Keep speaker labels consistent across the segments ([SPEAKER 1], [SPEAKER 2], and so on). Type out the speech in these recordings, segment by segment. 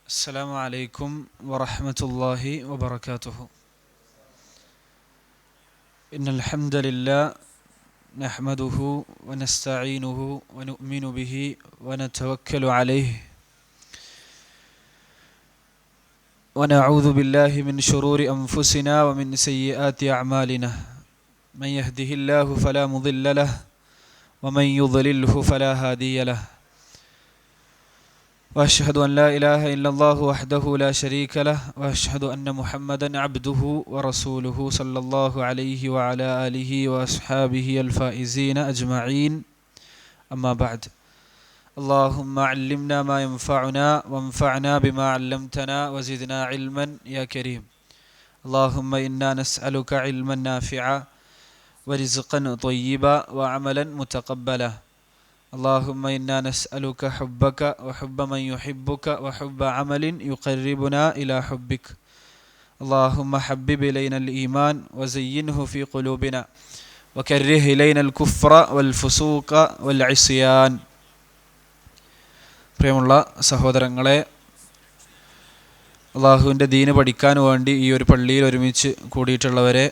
[SPEAKER 1] السلام عليكم ورحمة الله وبركاته. إن الحمد لله نحمده ونستعينه ونؤمن به ونتوكل عليه ونعوذ بالله من شرور أنفسنا ومن سيئات أعمالنا. من يهده الله فلا مضل له ومن يضلله فلا هادي له. وأشهد أن لا إله إلا الله وحده لا شريك له وأشهد أن محمدا عبده ورسوله صلى الله عليه وعلى آله وأصحابه الفائزين أجمعين. أما بعد. اللهم علمنا ما ينفعنا وانفعنا بما علمتنا وزدنا علما يا كريم. اللهم إنا نسألك علما نافعا ورزقا طيبا وعملا متقبلا. اللهم إنا نسألك حبك وحب من يحبك وحب عمل يقربنا إلى حبك. اللهم حبب إلينا الإيمان وزينه في قلوبنا وكره إلينا الكفر والفسوق والعصيان. പ്രിയമുള്ള സഹോദരങ്ങളെ, അള്ളാഹുവിൻ്റെ ദീന് പഠിക്കാൻ വേണ്ടി ഈ ഒരു പള്ളിയിൽ ഒരുമിച്ച് കൂടിയിട്ടുള്ളവരെ,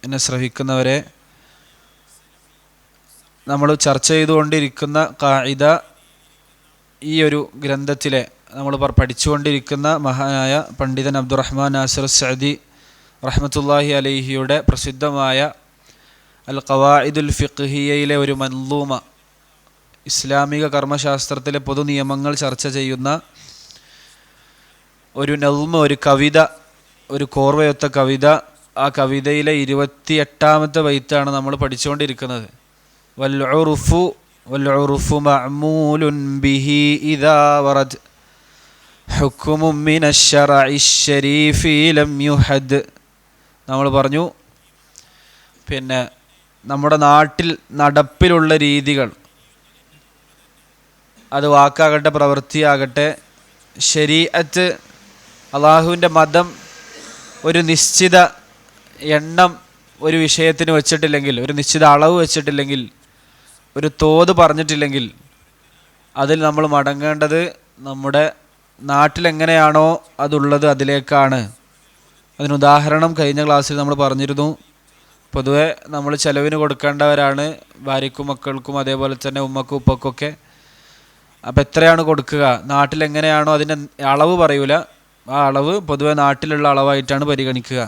[SPEAKER 1] എന്നെ ശ്രവിക്കുന്നവരെ, നമ്മൾ ചർച്ച ചെയ്തുകൊണ്ടിരിക്കുന്ന ഖാഇദ, ഈ ഒരു ഗ്രന്ഥത്തിലെ നമ്മൾ പഠിച്ചുകൊണ്ടിരിക്കുന്ന മഹാനായ പണ്ഡിതൻ അബ്ദുറഹ്മാൻ നാസിർ സഅദി റഹ്മത്തുള്ളാഹി അലൈഹിയുടെ പ്രസിദ്ധമായ അൽ ഖവാഇദുൽ ഫിഖ്ഹിയയിലെ ഒരു മൻലൂമ, ഇസ്ലാമിക കർമ്മശാസ്ത്രത്തിലെ പൊതു നിയമങ്ങൾ ചർച്ച ചെയ്യുന്ന ഒരു നൾമ, ഒരു കവിത, ഒരു കോർവയൊത്ത കവിത. ആ കവിതയിലെ 28ാമത്തെ ബൈത്താണ് നമ്മൾ പഠിച്ചുകൊണ്ടിരിക്കുന്നത്. വൽഉർഫു മഅമൂലുൻ ബിഹി ഇദാ വറദ് ഹുക്മുൻ മിനശ്ശറഇ ശരീഫി ലം യുഹദ്. നമ്മൾ പറഞ്ഞു, പിന്നെ നമ്മുടെ നാട്ടിൽ നടപ്പിലുള്ള രീതികൾ, അത് വാക്കാകട്ടെ പ്രവൃത്തിയാകട്ടെ, ശരീഅത്ത്, അള്ളാഹുവിൻ്റെ മതം ഒരു നിശ്ചിത എണ്ണം ഒരു വിഷയത്തിന് വെച്ചിട്ടില്ലെങ്കിൽ, ഒരു നിശ്ചിത അളവ് വെച്ചിട്ടില്ലെങ്കിൽ, ഒരു തോത് പറഞ്ഞിട്ടില്ലെങ്കിൽ, അതിൽ നമ്മൾ മടങ്ങേണ്ടത് നമ്മുടെ നാട്ടിലെങ്ങനെയാണോ അതുള്ളത് അതിലേക്കാണ്. അതിനുദാഹരണം കഴിഞ്ഞ ക്ലാസ്സിൽ നമ്മൾ പറഞ്ഞിരുന്നു. പൊതുവെ നമ്മൾ ചെലവിന് കൊടുക്കേണ്ടവരാണ്, ഭാര്യയ്ക്കും മക്കൾക്കും അതേപോലെ തന്നെ ഉമ്മക്കും ഉപ്പക്കൊക്കെ. അപ്പം എത്രയാണ് കൊടുക്കുക, നാട്ടിലെങ്ങനെയാണോ അതിൻ്റെ അളവ് പറയൂല, ആ അളവ് പൊതുവെ നാട്ടിലുള്ള അളവായിട്ടാണ് പരിഗണിക്കുക.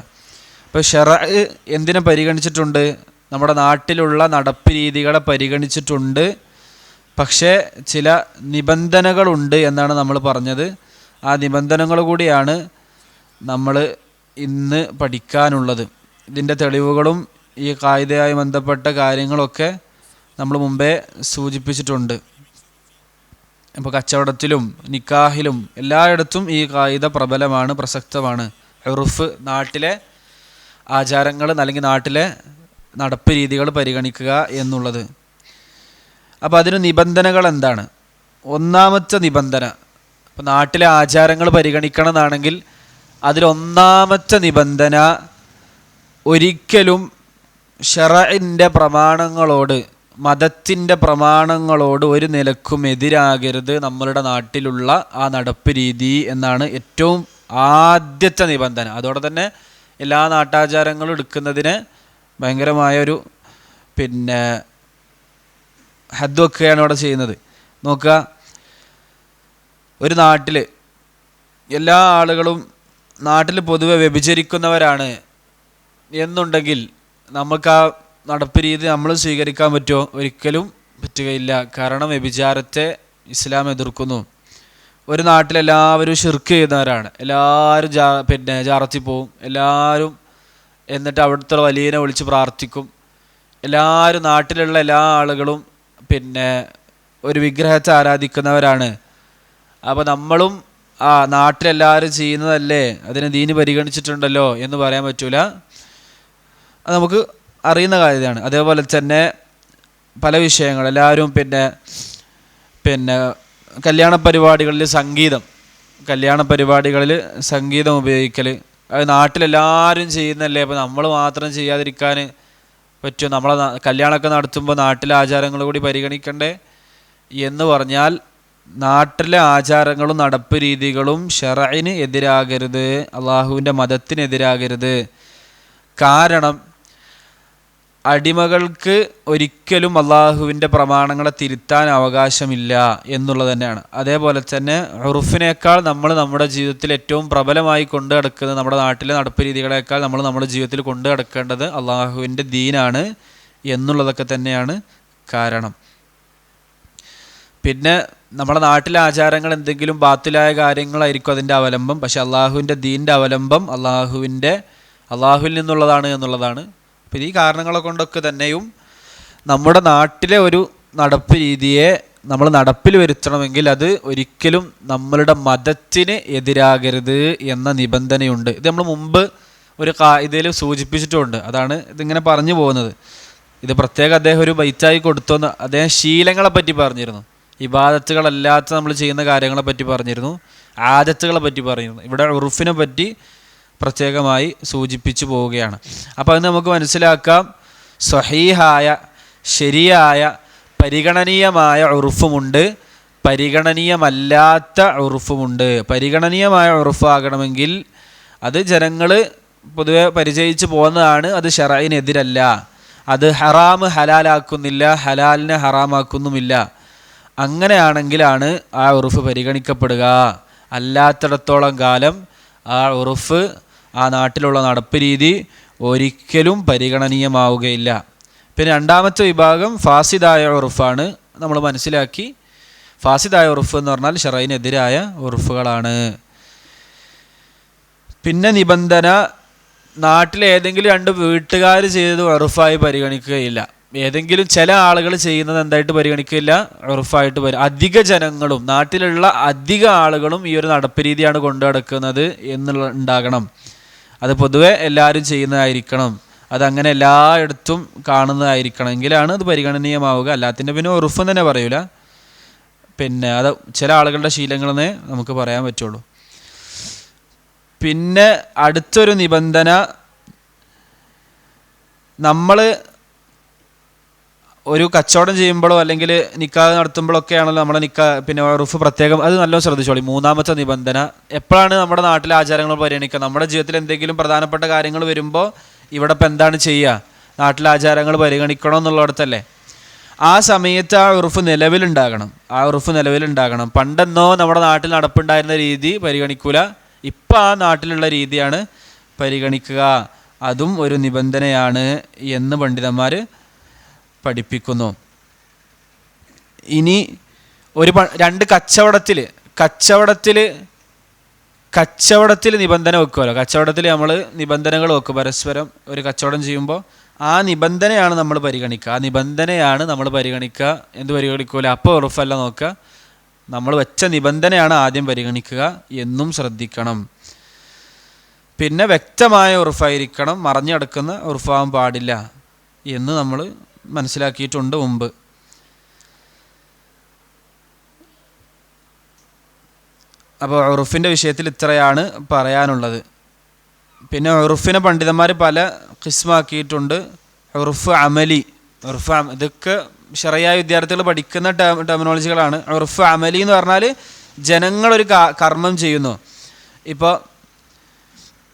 [SPEAKER 1] അപ്പോൾ ശറഅ് എന്തിനെ പരിഗണിച്ചിട്ടുണ്ട്? നമ്മുടെ നാട്ടിലുള്ള നടപ്പ് രീതികളെ പരിഗണിച്ചിട്ടുണ്ട്. പക്ഷേ ചില നിബന്ധനകളുണ്ട് എന്നാണ് നമ്മൾ പറഞ്ഞത്. ആ നിബന്ധനകൾ കൂടിയാണ് നമ്മൾ ഇന്ന് പഠിക്കാനുള്ളത്. ഇതിൻ്റെ തെളിവുകളും ഈ ഖാഇദയുമായി ബന്ധപ്പെട്ട കാര്യങ്ങളൊക്കെ നമ്മൾ മുമ്പേ സൂചിപ്പിച്ചിട്ടുണ്ട്. ഇപ്പോൾ കച്ചവടത്തിലും നിക്കാഹിലും എല്ലായിടത്തും ഈ ഖാഇദ പ്രബലമാണ്, പ്രസക്തമാണ്. ഉർഫ്, നാട്ടിലെ ആചാരങ്ങൾ അല്ലെങ്കിൽ നാട്ടിലെ നടപ്പ് രീതികൾ പരിഗണിക്കുക എന്നുള്ളത്. അപ്പോൾ അതിന് നിബന്ധനകൾ എന്താണ്? ഒന്നാമത്തെ നിബന്ധന, ഇപ്പോൾ നാട്ടിലെ ആചാരങ്ങൾ പരിഗണിക്കണം എന്നാണെങ്കിൽ അതിലൊന്നാമത്തെ നിബന്ധന, ഒരിക്കലും ശറഇൻ്റെ പ്രമാണങ്ങളോട്, മതത്തിൻ്റെ പ്രമാണങ്ങളോട് ഒരു നിലക്കും എതിരാകരുത് നമ്മളുടെ നാട്ടിലുള്ള ആ നടപ്പ് രീതി എന്നാണ് ഏറ്റവും ആദ്യത്തെ നിബന്ധന. അതോടെ തന്നെ എല്ലാ നാട്ടാചാരങ്ങളും എടുക്കുന്നതിന് ഭയങ്കരമായൊരു ഹദ് വെക്കുകയാണ് അവിടെ ചെയ്യുന്നത്. നോക്കുക, ഒരു നാട്ടിൽ എല്ലാ ആളുകളും നാട്ടിൽ പൊതുവെ വ്യഭിചരിക്കുന്നവരാണ് എന്നുണ്ടെങ്കിൽ നമുക്ക് ആ നടപ്പ് രീതി നമ്മൾ സ്വീകരിക്കാൻ പറ്റുമോ? ഒരിക്കലും പറ്റുകയില്ല. കാരണം വ്യഭിചാരത്തെ ഇസ്ലാം എതിർക്കുന്നു. ഒരു നാട്ടിലെല്ലാവരും ശിർക്ക് ചെയ്യുന്നവരാണ്, എല്ലാവരും ജാറത്തിൽ പോവും, എല്ലാവരും എന്നിട്ട് അവിടുത്തെ വലിയനെ വിളിച്ച് പ്രാർത്ഥിക്കും. എല്ലാവരും, നാട്ടിലുള്ള എല്ലാ ആളുകളും ഒരു വിഗ്രഹത്തെ ആരാധിക്കുന്നവരാണ്. അപ്പോൾ നമ്മളും ആ നാട്ടിലെല്ലാവരും ചെയ്യുന്നതല്ലേ, അതിനെ ദീന് പരിഗണിച്ചിട്ടുണ്ടല്ലോ എന്ന് പറയാൻ പറ്റൂല. അത് നമുക്ക് അറിയുന്ന കാര്യമാണ്. അതേപോലെ തന്നെ പല വിഷയങ്ങൾ, എല്ലാവരും കല്യാണ പരിപാടികളിൽ സംഗീതം ഉപയോഗിക്കൽ, അത് നാട്ടിലെല്ലാവരും ചെയ്യുന്നല്ലേ, അപ്പോൾ നമ്മൾ മാത്രം ചെയ്യാതിരിക്കാൻ പറ്റുമോ? നമ്മളെ കല്യാണമൊക്കെ നടത്തുമ്പോൾ നാട്ടിലെ ആചാരങ്ങൾ കൂടി പരിഗണിക്കണ്ടേ എന്ന് പറഞ്ഞാൽ നാട്ടിലെ ആചാരങ്ങളും നടപ്പ് രീതികളും ശറഇന് എതിരാകരുത്, അള്ളാഹുവിൻ്റെ മതത്തിനെതിരാകരുത്. കാരണം അടിമകൾക്ക് ഒരിക്കലും അള്ളാഹുവിൻ്റെ പ്രമാണങ്ങളെ തിരുത്താൻ അവകാശമില്ല എന്നുള്ളത് തന്നെയാണ്. അതേപോലെ തന്നെ ഉറുഫിനേക്കാൾ നമ്മൾ നമ്മുടെ ജീവിതത്തിൽ ഏറ്റവും പ്രബലമായി കൊണ്ടു നടക്കുന്നത്, നമ്മുടെ നാട്ടിലെ നടപ്പ് രീതികളേക്കാൾ നമ്മൾ നമ്മുടെ ജീവിതത്തിൽ കൊണ്ടു നടക്കേണ്ടത് അള്ളാഹുവിൻ്റെ ദീനാണ് എന്നുള്ളതൊക്കെ തന്നെയാണ് കാരണം. പിന്നെ നമ്മുടെ നാട്ടിലെ ആചാരങ്ങൾ എന്തെങ്കിലും ബാത്തിലായ കാര്യങ്ങളായിരിക്കും അതിൻ്റെ അവലംബം. പക്ഷെ അള്ളാഹുവിൻ്റെ ദീൻ്റെ അവലംബം അള്ളാഹുവിൽ നിന്നുള്ളതാണ് എന്നുള്ളതാണ്. അപ്പോൾ ഈ കാരണങ്ങളെ കൊണ്ടൊക്കെ തന്നെയും നമ്മുടെ നാട്ടിലെ ഒരു നടപ്പ് രീതിയെ നമ്മൾ നടപ്പിൽ വരുത്തണമെങ്കിൽ അത് ഒരിക്കലും നമ്മളുടെ മതത്തിന് എതിരാകരുത് എന്ന നിബന്ധനയുണ്ട്. ഇത് നമ്മൾ മുമ്പ് ഒരു ഇതിൽ സൂചിപ്പിച്ചിട്ടുമുണ്ട്. അതാണ് ഇതിങ്ങനെ പറഞ്ഞു പോകുന്നത്. ഇത് പ്രത്യേകം അദ്ദേഹം ഒരു ബൈറ്റായി കൊടുത്തോന്ന് അദ്ദേഹം ശീലങ്ങളെ പറ്റി പറഞ്ഞിരുന്നു. ഇബാദത്തുകളല്ലാത്ത നമ്മൾ ചെയ്യുന്ന കാര്യങ്ങളെ പറ്റി പറഞ്ഞിരുന്നു, ആദത്തുകളെ പറ്റി പറഞ്ഞിരുന്നു. ഇവിടെ ഉറുഫിനെ പറ്റി പ്രത്യേകമായി സൂചിപ്പിച്ചു പോവുകയാണ്. അപ്പോൾ അത് നമുക്ക് മനസ്സിലാക്കാം, സ്വഹീഹായ ശരിയായ പരിഗണനീയമായ ഉറുഫുമുണ്ട്, പരിഗണനീയമല്ലാത്ത ഉറുഫുമുണ്ട്. പരിഗണനീയമായ ഉറുഫാകണമെങ്കിൽ അത് ജനങ്ങൾ പൊതുവെ പരിചയിച്ച് പോകുന്നതാണ്. അത് ശറഇനെതിരല്ല, അത് ഹറാം ഹലാലാക്കുന്നില്ല, ഹലാലിനെ ഹറാമാക്കുന്നുമില്ല. അങ്ങനെയാണെങ്കിലാണ് ആ ഉറുഫ് പരിഗണിക്കപ്പെടുക. അല്ലാത്തിടത്തോളം കാലം ആ ഉറുഫ്, ആ നാട്ടിലുള്ള നടപ്പ് രീതി ഒരിക്കലും പരിഗണനീയമാവുകയില്ല. പിന്നെ രണ്ടാമത്തെ വിഭാഗം ഫാസിദായ ഉറുഫാണ്. നമ്മൾ മനസ്സിലാക്കി, ഫാസിദായ ഉറുഫ് എന്ന് പറഞ്ഞാൽ ശറഇനെതിരായ ഉറുഫുകളാണ്. പിന്നെ നിബന്ധന, നാട്ടിലെ ഏതെങ്കിലും രണ്ട് വീട്ടുകാർ ചെയ്തത് ഉറുഫായി പരിഗണിക്കുകയില്ല. ഏതെങ്കിലും ചില ആളുകൾ ചെയ്യുന്നത് എന്തായിട്ട് പരിഗണിക്കില്ല, ഉറുഫായിട്ട് അധിക ജനങ്ങളും നാട്ടിലുള്ള അധിക ആളുകളും ഈ ഒരു നടപ്പ് രീതിയാണ് കൊണ്ടു നടക്കുന്നത് ഉണ്ടാകണം. അത് പൊതുവെ എല്ലാവരും ചെയ്യുന്നതായിരിക്കണം, അതങ്ങനെ എല്ലായിടത്തും കാണുന്നതായിരിക്കണം, എങ്കിലാണ് അത് പരിഗണനീയമാവുക. അല്ലാത്തിൻ്റെ പിന്നെ ഉറുഫ് തന്നെ പറയൂല. പിന്നെ അത് ചില ആളുകളുടെ ശീലങ്ങളെന്നേ നമുക്ക് പറയാൻ പറ്റുള്ളൂ. പിന്നെ അടുത്തൊരു നിബന്ധന, നമ്മൾ ഒരു കച്ചവടം ചെയ്യുമ്പോഴോ അല്ലെങ്കിൽ നിക്കാഹ് നടത്തുമ്പോഴൊക്കെ ആണല്ലോ നമ്മുടെ പിന്നെ ഉറുഫ് പ്രത്യേകം, അത് നല്ലോണം ശ്രദ്ധിച്ചോളി. മൂന്നാമത്തെ നിബന്ധന, എപ്പോഴാണ് നമ്മുടെ നാട്ടിലെ ആചാരങ്ങൾ പരിഗണിക്കുക? നമ്മുടെ ജീവിതത്തിൽ എന്തെങ്കിലും പ്രധാനപ്പെട്ട കാര്യങ്ങൾ വരുമ്പോൾ ഇവിടെ ഇപ്പം എന്താണ് ചെയ്യുക? നാട്ടിലെ ആചാരങ്ങൾ പരിഗണിക്കണം എന്നുള്ളിടത്തല്ലേ. ആ സമയത്ത് ആ ഉറുഫ് നിലവിലുണ്ടാകണം. പണ്ടെന്നോ നമ്മുടെ നാട്ടിൽ നടപ്പുണ്ടായിരുന്ന രീതി പരിഗണിക്കൂല, ഇപ്പം ആ നാട്ടിലുള്ള രീതിയാണ് പരിഗണിക്കുക. അതും ഒരു നിബന്ധനയാണ് എന്ന് പണ്ഡിതന്മാർ പഠിപ്പിക്കുന്നു. ഇനി രണ്ട് കച്ചവടത്തിൽ നിബന്ധന വെക്കുമല്ലോ. കച്ചവടത്തിൽ നമ്മൾ നിബന്ധനകൾ വെക്കും. പരസ്പരം ഒരു കച്ചവടം ചെയ്യുമ്പോൾ ആ നിബന്ധനയാണ് നമ്മൾ പരിഗണിക്കുക. എന്ത് പരിഗണിക്കൂല? അപ്പോൾ ഉറുഫല്ല നോക്കുക, നമ്മൾ വെച്ച നിബന്ധനയാണ് ആദ്യം പരിഗണിക്കുക എന്നും ശ്രദ്ധിക്കണം. പിന്നെ വ്യക്തമായ ഉറുഫായിരിക്കണം, മറഞ്ഞടക്കുന്ന ഉറുഫാവാൻ പാടില്ല എന്ന് നമ്മൾ മനസ്സിലാക്കിയിട്ടുണ്ട് മുമ്പ്. അപ്പോൾ ഉറുഫിൻ്റെ വിഷയത്തിൽ ഇത്രയാണ് പറയാനുള്ളത്. പിന്നെ ഉറുഫിനെ പണ്ഡിതന്മാർ പല ഖിസ്മാക്കിയിട്ടുണ്ട്. ഉറുഫ് അമലി, ഇതൊക്കെ ശറഈയായ വിദ്യാർത്ഥികൾ പഠിക്കുന്ന ടെർമിനോളജികളാണ്. ഉറുഫ് അമലി എന്ന് പറഞ്ഞാൽ ജനങ്ങളൊരു കർമ്മം ചെയ്യുന്നു. ഇപ്പോൾ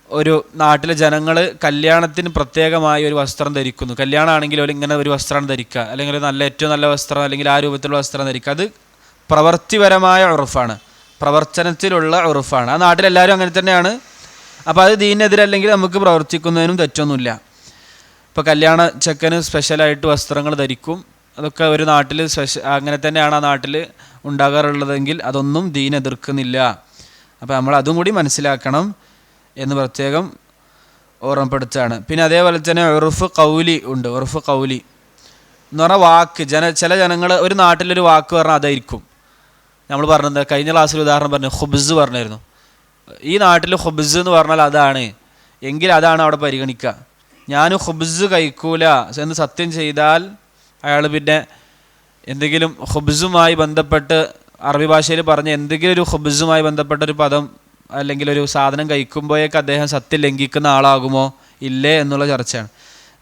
[SPEAKER 1] ഒരു നാട്ടിലെ ജനങ്ങൾ കല്യാണത്തിന് പ്രത്യേകമായ ഒരു വസ്ത്രം ധരിക്കുന്നു. കല്യാണമാണെങ്കിൽ ഇങ്ങനെ ഒരു വസ്ത്രം ധരിക്കുക, അല്ലെങ്കിൽ ഏറ്റവും നല്ല വസ്ത്രം, അല്ലെങ്കിൽ ആ രൂപത്തിലുള്ള വസ്ത്രം ധരിക്കുക. അത് പ്രവൃത്തിപരമായ ഉറുഫാണ്, പ്രവർത്തനത്തിലുള്ള ഉറുഫാണ്. ആ നാട്ടിലെല്ലാവരും അങ്ങനെ തന്നെയാണ്. അപ്പോൾ അത് ദീനിനെതിരല്ലെങ്കിൽ നമുക്ക് പ്രവർത്തിക്കുന്നതിനും തെറ്റൊന്നുമില്ല. ഇപ്പോൾ കല്യാണ ചെക്കന് സ്പെഷ്യലായിട്ട് വസ്ത്രങ്ങൾ ധരിക്കും, അതൊക്കെ ഒരു നാട്ടിൽ അങ്ങനെ തന്നെയാണ് ആ നാട്ടിൽ ഉണ്ടാകാറുള്ളതെങ്കിൽ അതൊന്നും ദീൻ എതിർക്കുന്നില്ല. അപ്പോൾ നമ്മൾ അതും കൂടി മനസ്സിലാക്കണം എന്ന് പ്രത്യേകം ഓർമ്മപ്പെടുത്തുകയാണ്. പിന്നെ അതേപോലെ തന്നെ ഉറുഫ് കൗലി ഉണ്ട്. ഉറുഫ് കൗലി എന്ന് പറഞ്ഞാൽ വാക്ക്, ചില ജനങ്ങൾ ഒരു നാട്ടിലൊരു വാക്ക് പറഞ്ഞാൽ അതായിരിക്കും. നമ്മൾ പറഞ്ഞത് കഴിഞ്ഞ ക്ലാസ്സിൽ ഉദാഹരണം പറഞ്ഞു, ഖുബ്സ് പറഞ്ഞായിരുന്നു. ഈ നാട്ടിൽ ഖുബ്സ് എന്ന് പറഞ്ഞാൽ അതാണ് എങ്കിൽ അതാണ് അവിടെ പരിഗണിക്കുക. ഞാൻ ഖുബ്സ് കഴിക്കൂല എന്ന് സത്യം ചെയ്താൽ അയാൾ പിന്നെ എന്തെങ്കിലും ഖുബ്സുമായി ബന്ധപ്പെട്ട് അറബി ഭാഷയിൽ പറഞ്ഞ എന്തെങ്കിലും ഒരു ഖുബ്സുമായി ബന്ധപ്പെട്ടൊരു പദം അല്ലെങ്കിൽ ഒരു സാധനം കഴിക്കുമ്പോഴേക്ക് അദ്ദേഹം സത്യം ലംഘിക്കുന്ന ആളാകുമോ ഇല്ലേ എന്നുള്ള ചർച്ചയാണ്.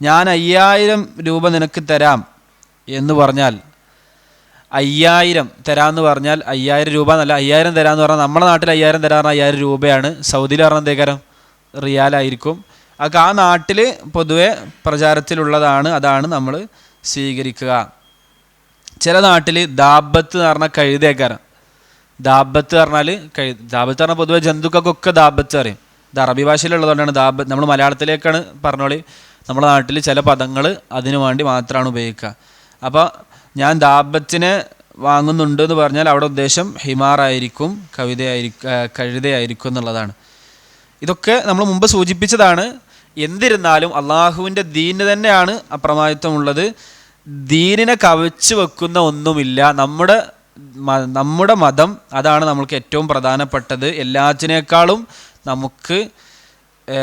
[SPEAKER 1] ഞാൻ 5000 രൂപ നിനക്ക് തരാം എന്ന് പറഞ്ഞാൽ 5000 തരാമെന്ന് പറഞ്ഞാൽ 5000 രൂപ എന്നല്ല, 5000 തരാമെന്ന് പറഞ്ഞാൽ നമ്മുടെ നാട്ടിൽ 5000 തരാമെന്ന് പറഞ്ഞാൽ 5000 രൂപയാണ്. സൗദിയിൽ പറഞ്ഞാൽ എന്തേക്കാരം റിയാലായിരിക്കും. അതൊക്കെ ആ നാട്ടിൽ പൊതുവെ പ്രചാരത്തിലുള്ളതാണ്, അതാണ് നമ്മൾ സ്വീകരിക്കുക. ചില നാട്ടിൽ ദാബത്ത് എന്ന് പറഞ്ഞാൽ കഴുതേക്കാരം. ദാബത്ത് പറഞ്ഞാൽ ദാബത്ത് പറഞ്ഞാൽ പൊതുവെ ജന്തുക്കൾക്കൊക്കെ ദാബത്ത് അറിയും. ഇത് അറബി ഭാഷയിലുള്ളതുകൊണ്ടാണ് ദാബത്ത്. നമ്മൾ മലയാളത്തിലേക്കാണ് പറഞ്ഞോളി. നമ്മുടെ നാട്ടിൽ ചില പദങ്ങൾ അതിനു വേണ്ടി മാത്രമാണ് ഉപയോഗിക്കുക. അപ്പോൾ ഞാൻ ദാബത്തിനെ വാങ്ങുന്നുണ്ട് എന്ന് പറഞ്ഞാൽ അവിടെ ഉദ്ദേശം ഹിമാറായിരിക്കും, കഴുതയായിരിക്കും എന്നുള്ളതാണ്. ഇതൊക്കെ നമ്മൾ മുമ്പ് സൂചിപ്പിച്ചതാണ്. എന്നിരുന്നാലും അള്ളാഹുവിൻ്റെ ദീന് തന്നെയാണ് അപ്രമാദിത്വമുള്ളത്. ദീനിനെ കവച്ച് വെക്കുന്ന ഒന്നുമില്ല. നമ്മുടെ മതം അതാണ് നമ്മൾക്ക് ഏറ്റവും പ്രധാനപ്പെട്ടത്. എല്ലാറ്റിനേക്കാളും നമുക്ക്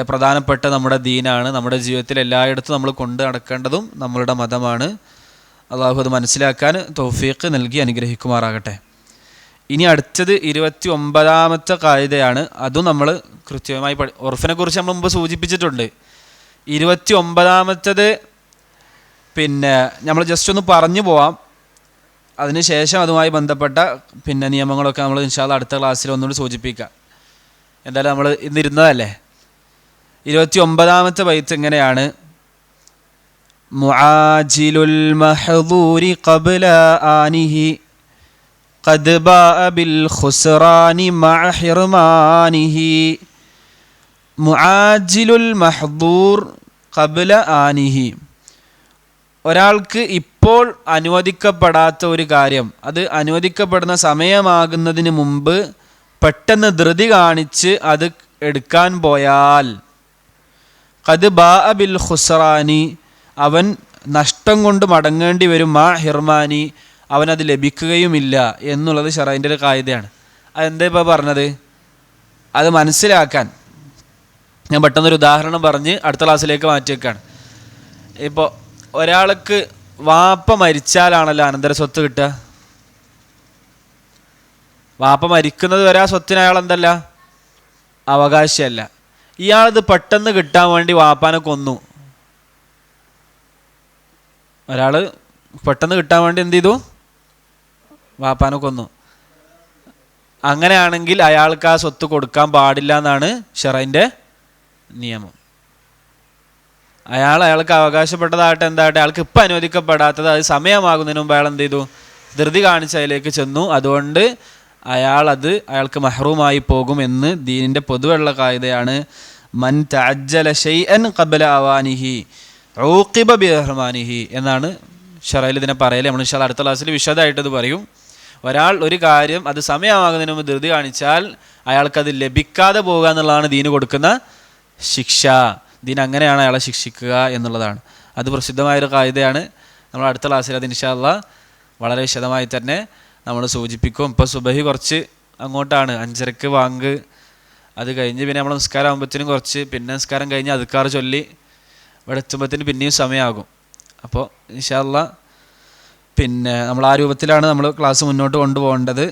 [SPEAKER 1] പ്രധാനപ്പെട്ട നമ്മുടെ ദീനാണ്. നമ്മുടെ ജീവിതത്തിൽ എല്ലായിടത്തും നമ്മൾ കൊണ്ട് നടക്കേണ്ടതും നമ്മളുടെ മതമാണ്. അള്ളാഹു അത് മനസ്സിലാക്കാൻ തൗഫീഖ് നൽകി അനുഗ്രഹിക്കുമാറാകട്ടെ. ഇനി അടുത്തത് 29ാമത്തെ ഖായിദയാണ്. അതും നമ്മൾ കൃത്യമായി ഉർഫിനെ കുറിച്ച് നമ്മൾ മുമ്പ് സൂചിപ്പിച്ചിട്ടുണ്ട്. 29ാമത്തേത് പിന്നെ നമ്മൾ ജസ്റ്റ് ഒന്ന് പറഞ്ഞു പോവാം. അതിനുശേഷം അതുമായി ബന്ധപ്പെട്ട നിയമങ്ങളൊക്കെ നമ്മൾ ഇൻഷാ അല്ലാഹ് അടുത്ത ക്ലാസ്സിൽ ഒന്നുകൂടി സൂചിപ്പിക്കാം. എന്തായാലും നമ്മൾ ഇന്നിരുന്നതല്ലേ. 29ാമത്തെ ബൈത്ത് എങ്ങനെയാണ്? മുആജിലുൽ മഹ്ദൂരി ഖബ്ല ആനിഹി ഖദ് ബാഅ ബിൽ ഖുസ്റാനി മഅ ഹിർമാനിഹി. മുആജിലുൽ മഹ്ദൂർ ഖബ്ല ആനിഹി, ഒരാൾക്ക് ഇപ്പോൾ അനുവദിക്കപ്പെടാത്ത ഒരു കാര്യം അത് അനുവദിക്കപ്പെടുന്ന സമയമാകുന്നതിന് മുമ്പ് പെട്ടെന്ന് ധൃതി കാണിച്ച് അത് എടുക്കാൻ പോയാൽ ഖദ് ബാഅ ബിൽ ഖുസ്റാനി, അവൻ നഷ്ടം കൊണ്ട് മടങ്ങേണ്ടി വരും. മാ ഹിർമാനി, അവനത് ലഭിക്കുകയുമില്ല എന്നുള്ളത് ശറഈൻ്റെ ഒരു ഖായിദയാണ്. അതെന്താ ഇപ്പോൾ പറഞ്ഞത്? അത് മനസ്സിലാക്കാൻ ഞാൻ പെട്ടെന്നൊരു ഉദാഹരണം പറഞ്ഞ് അടുത്ത ക്ലാസ്സിലേക്ക് മാറ്റി വെക്കുകയാണ്. ഇപ്പോൾ ഒരാൾക്ക് വാപ്പ മരിച്ചാലാണല്ലോ അനന്തര സ്വത്ത് കിട്ടുക. വാപ്പ മരിക്കുന്നത് വരെ ആ സ്വത്തിന് അയാൾ എന്തല്ല, അവകാശമല്ല. ഇയാളിത് പെട്ടെന്ന് കിട്ടാൻ വേണ്ടി വാപ്പാനെ കൊന്നു. ഒരാൾ പെട്ടെന്ന് കിട്ടാൻ വേണ്ടി എന്ത് ചെയ്തു? വാപ്പാനെ കൊന്നു. അങ്ങനെയാണെങ്കിൽ അയാൾക്ക് ആ സ്വത്ത് കൊടുക്കാൻ പാടില്ല എന്നാണ് ശറഈൻ്റെ നിയമം. അയാൾക്ക് അവകാശപ്പെട്ടതാകട്ടെ എന്താകട്ടെ, അയാൾക്ക് ഇപ്പം അനുവദിക്കപ്പെടാത്തത് അത് സമയമാകുന്നതിന് മുമ്പ് അയാൾ എന്ത് ചെയ്തു? ധൃതി കാണിച്ച് അതിലേക്ക് ചെന്നു. അതുകൊണ്ട് അയാൾക്ക് മഹ്റൂമായി പോകും എന്ന് ദീനിൻ്റെ പൊതുവെയുള്ള ഖായിദയാണ്. മൻ തഅജ്ജല ശൈഅൻ ഖബ്ല അവാനിഹി ഊഖിബ ബിഹിർമാനിഹി എന്നാണ് ശറഈൽ ഇതിനെ പറയൽ. നമ്മൾ ഇൻഷാ അല്ലാഹ് അടുത്ത ക്ലാസ്സിൽ വിശദമായിട്ട് ഇത് പറയും. ഒരാൾ ഒരു കാര്യം അത് സമയമാകുന്നതിന് മുമ്പ് ധൃതി കാണിച്ചാൽ അയാൾക്കത് ലഭിക്കാതെ പോകുക എന്നുള്ളതാണ് ദീന് കൊടുക്കുന്ന ശിക്ഷ. ദീൻ അങ്ങനെയാണ് അയാളെ ശിക്ഷിക്കുക എന്നുള്ളതാണ്. അത് പ്രസിദ്ധമായൊരു ഖായിദയാണ്. നമ്മൾ അടുത്ത ക്ലാസ്സിൽ അത് ഇൻഷാ അല്ലാഹ് വളരെ വിശദമായി തന്നെ നമ്മൾ സൂചിപ്പിക്കും. ഇപ്പോൾ സുബഹി കുറച്ച് അങ്ങോട്ടാണ്, 5:30 ബാങ്ക്. അത് കഴിഞ്ഞ് പിന്നെ നമ്മൾ നിസ്കാരം ആകുമ്പോഴത്തേനും കുറച്ച്, പിന്നെ നിസ്കാരം കഴിഞ്ഞ് അദ്കാർ ചൊല്ലി ഇവിടെ എത്തുമ്പോഴത്തേന് പിന്നെയും സമയമാകും. അപ്പോൾ ഇൻഷാ അല്ലാഹ് നമ്മൾ ആ രൂപത്തിലാണ് നമ്മൾ ക്ലാസ് മുന്നോട്ട് കൊണ്ടുപോകേണ്ടത്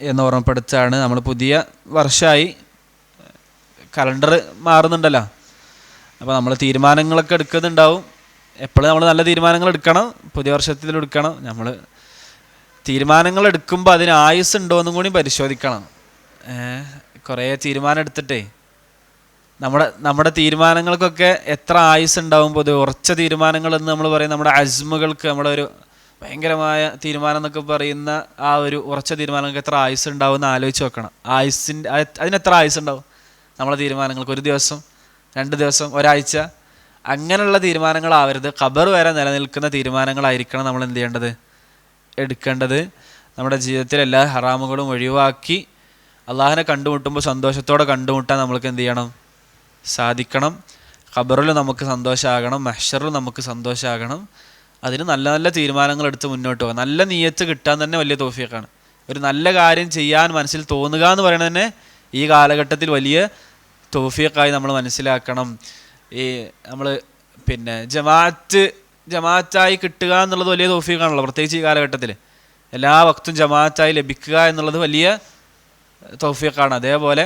[SPEAKER 1] എന്ന് ഓർമ്മപ്പെടുത്തുകയാണ്. നമ്മൾ പുതിയ വർഷമായി, കലണ്ടർ മാറുന്നുണ്ടല്ലോ. അപ്പോൾ നമ്മൾ തീരുമാനങ്ങളൊക്കെ എടുക്കുന്നുണ്ടാവും. എപ്പോഴും നമ്മൾ നല്ല തീരുമാനങ്ങൾ എടുക്കണം, പുതിയ വർഷത്തിൽ എടുക്കണം. നമ്മൾ തീരുമാനങ്ങൾ എടുക്കുമ്പോൾ അതിന് ആയുസ് ഉണ്ടോ എന്നും കൂടി പരിശോധിക്കണം. കുറേ തീരുമാനം എടുത്തിട്ടേ നമ്മുടെ തീരുമാനങ്ങൾക്കൊക്കെ എത്ര ആയുസ് ഉണ്ടാവും? പൊതുവെ ഉറച്ച തീരുമാനങ്ങൾ എന്ന് നമ്മൾ പറയും. നമ്മുടെ അസ്മുകൾക്ക്, നമ്മുടെ ഒരു ഭയങ്കരമായ തീരുമാനം എന്നൊക്കെ പറയുന്ന ആ ഒരു ഉറച്ച തീരുമാനങ്ങൾക്ക് എത്ര ആയുസ് ഉണ്ടാവും എന്ന് ആലോചിച്ച് നോക്കണം. അതിനെത്ര ആയുസ് ഉണ്ടാവും നമ്മളെ തീരുമാനങ്ങൾക്ക്? 1 ദിവസം, 2 ദിവസം, ഒരാഴ്ച? അങ്ങനെയുള്ള തീരുമാനങ്ങളാവരുത്. ഖബർ വരെ നിലനിൽക്കുന്ന തീരുമാനങ്ങളായിരിക്കണം നമ്മൾ എന്ത് ചെയ്യേണ്ടത്, എടുക്കേണ്ടത്. നമ്മുടെ ജീവിതത്തിൽ എല്ലാ ഹറാമുകളും ഒഴിവാക്കി അള്ളാഹിനെ കണ്ടുമുട്ടുമ്പോൾ സന്തോഷത്തോടെ കണ്ടുമുട്ടാൻ നമ്മൾക്ക് എന്ത് ചെയ്യണം, സാധിക്കണം. ഖബറിൽ നമുക്ക് സന്തോഷമാകണം, മഹ്ശറിൽ നമുക്ക് സന്തോഷമാകണം. അതിന് നല്ല നല്ല തീരുമാനങ്ങൾ എടുത്ത് മുന്നോട്ട് പോകാം. നല്ല നിയ്യത്ത് കിട്ടാൻ തന്നെ വലിയ തൗഫീഖാണ്. ഒരു നല്ല കാര്യം ചെയ്യാൻ മനസ്സിൽ തോന്നുക എന്ന് പറയുന്നത് തന്നെ ഈ കാലഘട്ടത്തിൽ വലിയ തൗഫീഖായി നമ്മൾ മനസ്സിലാക്കണം. ഈ നമ്മൾ ജമാഅത്തായി കിട്ടുക എന്നുള്ളത് വലിയ തൗഫീഖാണല്ലോ. പ്രത്യേകിച്ച് ഈ കാലഘട്ടത്തിൽ എല്ലാ വക്തും ജമാഅത്തായി ലഭിക്കുക എന്നുള്ളത് വലിയ തൗഫീഖാണ്. അതേപോലെ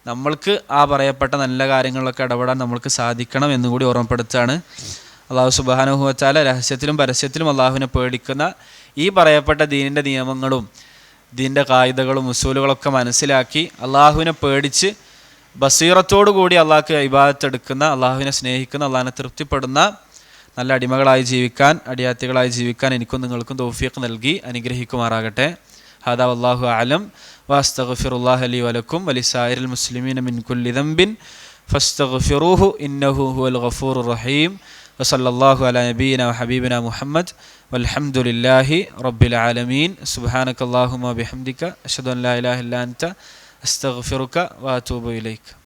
[SPEAKER 1] നമ്മൾക്ക് ആ പറയപ്പെട്ട നല്ല കാര്യങ്ങളിലൊക്കെ ഇടപെടാൻ നമ്മൾക്ക് സാധിക്കണം എന്നുകൂടി ഓർമ്മപ്പെടുത്തുകയാണ്. അള്ളാഹു സുബ്ഹാനഹു വ തആല രഹസ്യത്തിലും പരസ്യത്തിലും അള്ളാഹുവിനെ പേടിക്കുന്ന ഈ പറയപ്പെട്ട ദീനിൻ്റെ നിയമങ്ങളും ദീനിൻ്റെ കായിദകളും ഉസൂലുകളൊക്കെ മനസ്സിലാക്കി അള്ളാഹുവിനെ പേടിച്ച് ബസീറത്തോടു കൂടി അള്ളാഹ്ക്ക് ഇബാദത്ത് എടുക്കുന്ന, അള്ളാഹുവിനെ സ്നേഹിക്കുന്ന, അള്ളാഹിനെ തൃപ്തിപ്പെടുന്ന നല്ല അടിമകളായി ജീവിക്കാൻ, അടിയാത്തികളായി ജീവിക്കാൻ എനിക്കും നിങ്ങൾക്കും തൗഫീഖ് നൽകി അനുഗ്രഹിക്കുമാറാകട്ടെ. ഹാദാ വല്ലാഹു അഅലം വഅസ്തഗ്ഫിറുല്ലാഹ ലി വലക്കും വലിസായിരിൽ മുസ്ലിമീന മിൻ കുല്ലി ദംബിൻ ഫസ്തഗ്ഫിറൂഹു ഇന്നഹു ഹുവൽ ഗഫൂറുർ റഹീം. വസല്ലല്ലാഹു അലാ നബിയിന വഹബീബിന മുഹമ്മദ് വൽഹംദുലില്ലാഹി റബ്ബിൽ ആലമീൻ. സുബ്ഹാനകല്ലാഹുമ്മ ബിഹംദിക അഷ്ഹദു അൻ ലാ ഇലാഹ ഇല്ലാ അൻത അസ്തഗ്ഫിറുക വഅതൂബു ഇലൈക.